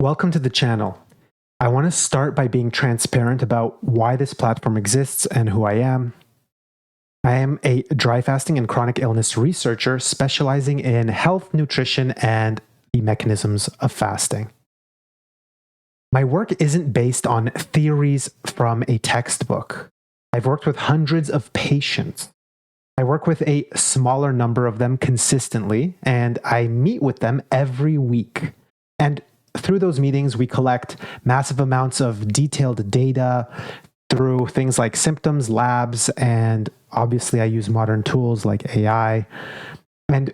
Welcome to the channel. I want to start by being transparent about why this platform exists and who I am. I am a dry fasting and chronic illness researcher specializing in health, nutrition, and the mechanisms of fasting. My work isn't based on theories from a textbook. I've worked with hundreds of patients. I work with a smaller number of them consistently, and I meet with them every week. And through those meetings, we collect massive amounts of detailed data through things like symptoms, labs, and obviously I use modern tools like AI. And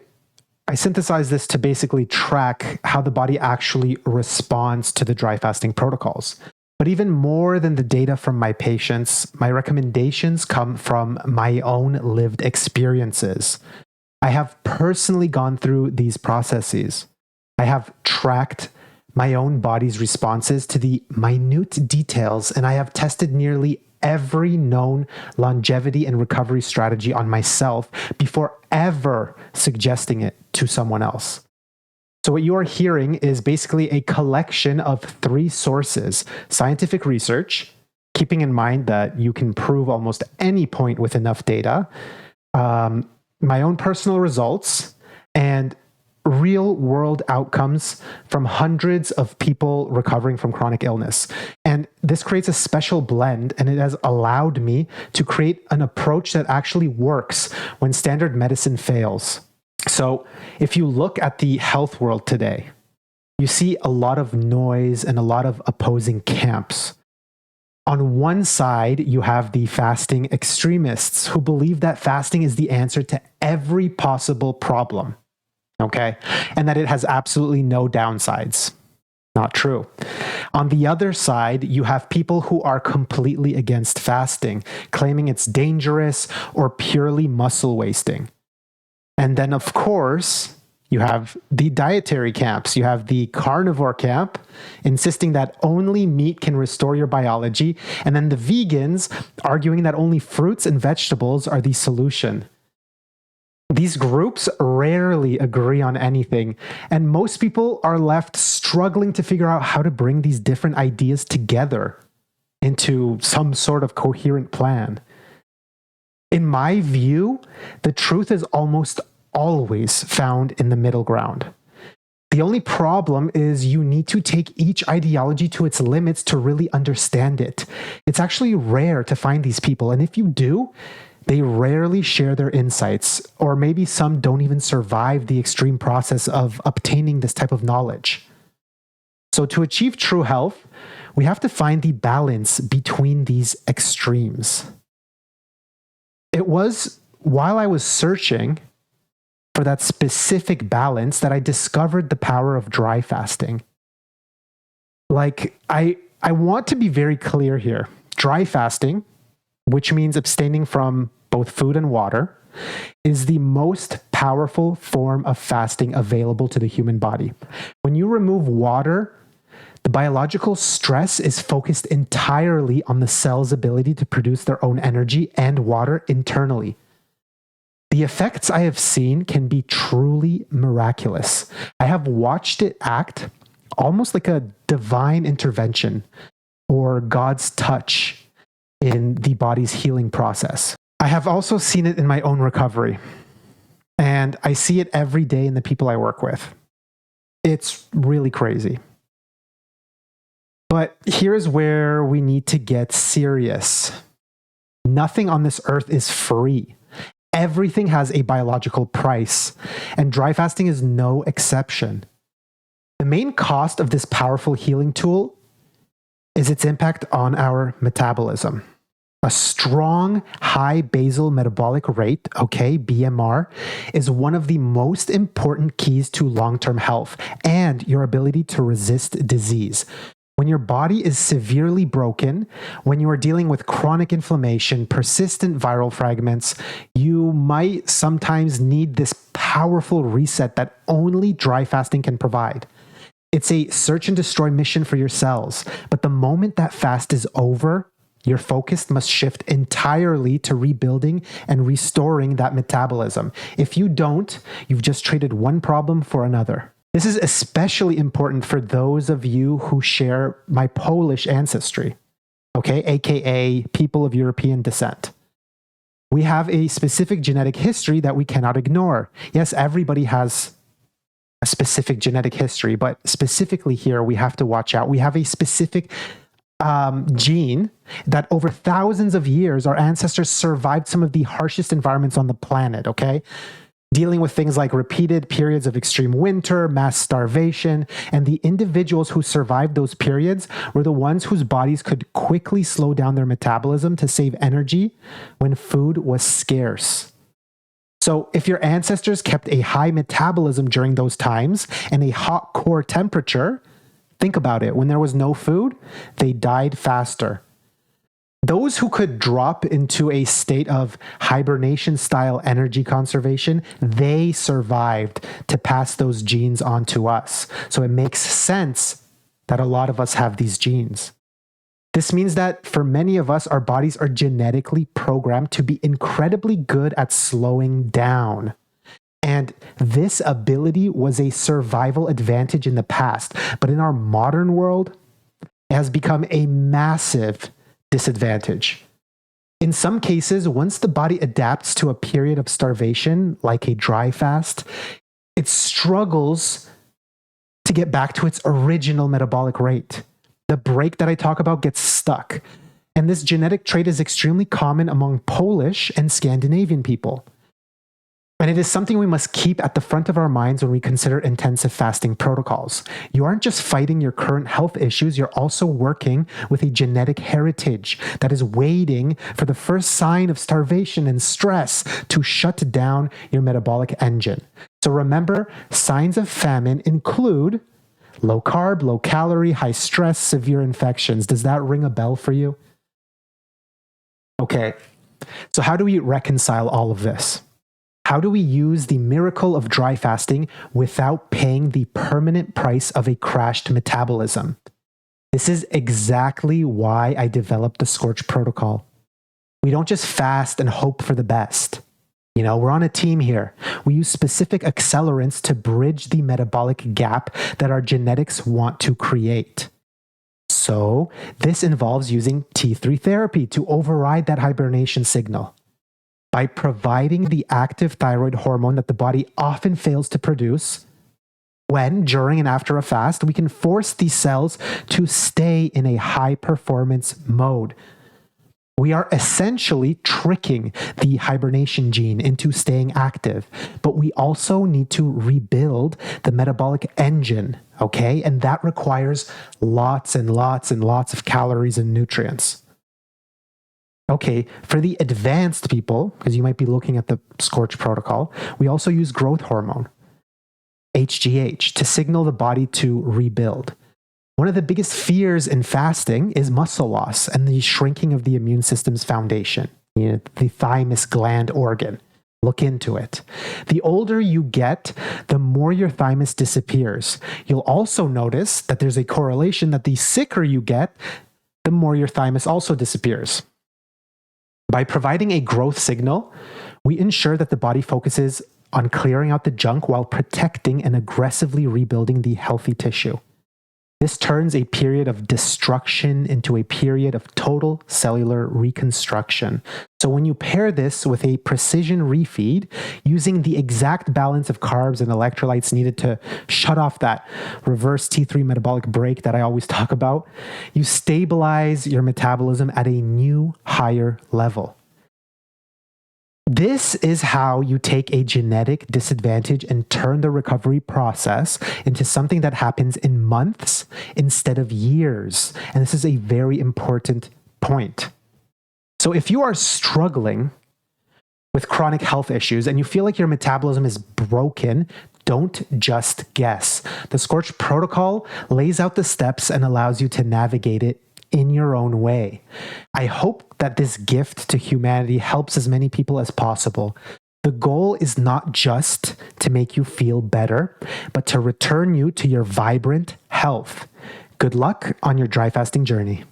I synthesize this to basically track how the body actually responds to the dry fasting protocols. But even more than the data from my patients, my recommendations come from my own lived experiences. I have personally gone through these processes. I have tracked my own body's responses to the minute details, and I have tested nearly every known longevity and recovery strategy on myself before ever suggesting it to someone else. So what you are hearing is basically a collection of three sources: scientific research, keeping in mind that you can prove almost any point with enough data, my own personal results, and real world outcomes from hundreds of people recovering from chronic illness. And this creates a special blend, and it has allowed me to create an approach that actually works when standard medicine fails. So if you look at the health world today, you see a lot of noise and a lot of opposing camps. On one side, you have the fasting extremists who believe that fasting is the answer to every possible problem. Okay, and that it has absolutely no downsides. Not true. On the other side, you have people who are completely against fasting, claiming it's dangerous or purely muscle wasting. And then, of course, you have the dietary camps. You have the carnivore camp, insisting that only meat can restore your biology. And then the vegans arguing that only fruits and vegetables are the solution. These groups rarely agree on anything, and most people are left struggling to figure out how to bring these different ideas together into some sort of coherent plan. In my view, the truth is almost always found in the middle ground. The only problem is you need to take each ideology to its limits to really understand it. It's actually rare to find these people, and if you do, they rarely share their insights, or maybe some don't even survive the extreme process of obtaining this type of knowledge. So to achieve true health, we have to find the balance between these extremes. It was while I was searching for that specific balance that I discovered the power of dry fasting. I want to be very clear here. Dry fasting, which means abstaining from both food and water, is the most powerful form of fasting available to the human body. When you remove water, the biological stress is focused entirely on the cell's ability to produce their own energy and water internally. The effects I have seen can be truly miraculous. I have watched it act almost like a divine intervention or God's touch in the body's healing process. I have also seen it in my own recovery, and I see it every day in the people I work with. It's really crazy. But here's where we need to get serious. Nothing on this earth is free. Everything has a biological price, and dry fasting is no exception. The main cost of this powerful healing tool is its impact on our metabolism. A strong, high basal metabolic rate, BMR, is one of the most important keys to long-term health and your ability to resist disease. When your body is severely broken, when you are dealing with chronic inflammation, persistent viral fragments, you might sometimes need this powerful reset that only dry fasting can provide. It's a search and destroy mission for your cells, but the moment that fast is over, your focus must shift entirely to rebuilding and restoring that metabolism. If you don't, you've just traded one problem for another. This is especially important for those of you who share my Polish ancestry, okay, aka people of European descent. We have a specific genetic history that we cannot ignore. Yes, everybody has a specific genetic history, but specifically here, we have to watch out. We have a specific gene that over thousands of years, our ancestors survived some of the harshest environments on the planet, okay? Dealing with things like repeated periods of extreme winter, mass starvation, and the individuals who survived those periods were the ones whose bodies could quickly slow down their metabolism to save energy when food was scarce. So if your ancestors kept a high metabolism during those times and a hot core temperature, think about it, when there was no food, they died faster. Those who could drop into a state of hibernation-style energy conservation, they survived to pass those genes on to us. So it makes sense that a lot of us have these genes. This means that for many of us, our bodies are genetically programmed to be incredibly good at slowing down. And this ability was a survival advantage in the past. But in our modern world, it has become a massive disadvantage. In some cases, once the body adapts to a period of starvation, like a dry fast, it struggles to get back to its original metabolic rate. The break that I talk about gets stuck. And this genetic trait is extremely common among Polish and Scandinavian people. And it is something we must keep at the front of our minds when we consider intensive fasting protocols. You aren't just fighting your current health issues, you're also working with a genetic heritage that is waiting for the first sign of starvation and stress to shut down your metabolic engine. So remember, signs of famine include low carb, low calorie, high stress, severe infections. Does that ring a bell for you? Okay, so how do we reconcile all of this? How do we use the miracle of dry fasting without paying the permanent price of a crashed metabolism? This is exactly why I developed the Scorch Protocol. We don't just fast and hope for the best. You know, we're on a team here. We use specific accelerants to bridge the metabolic gap that our genetics want to create. So this involves using T3 therapy to override that hibernation signal. By providing the active thyroid hormone that the body often fails to produce, when, during, and after a fast, we can force these cells to stay in a high performance mode. We are essentially tricking the hibernation gene into staying active, but we also need to rebuild the metabolic engine, okay? And that requires lots and lots and lots of calories and nutrients. Okay, for the advanced people, because you might be looking at the Scorch Protocol, we also use growth hormone, HGH, to signal the body to rebuild. One of the biggest fears in fasting is muscle loss and the shrinking of the immune system's foundation, the thymus gland organ. Look into it. The older you get, the more your thymus disappears. You'll also notice that there's a correlation that the sicker you get, the more your thymus also disappears. By providing a growth signal, we ensure that the body focuses on clearing out the junk while protecting and aggressively rebuilding the healthy tissue. This turns a period of destruction into a period of total cellular reconstruction. So when you pair this with a precision refeed, using the exact balance of carbs and electrolytes needed to shut off that reverse T3 metabolic break that I always talk about, you stabilize your metabolism at a new, higher level. This is how you take a genetic disadvantage and turn the recovery process into something that happens in months instead of years. And this is a very important point. So if you are struggling with chronic health issues and you feel like your metabolism is broken, don't just guess. The Scorch Protocol lays out the steps and allows you to navigate it in your own way. I hope that this gift to humanity helps as many people as possible. The goal is not just to make you feel better, but to return you to your vibrant health. Good luck on your dry fasting journey.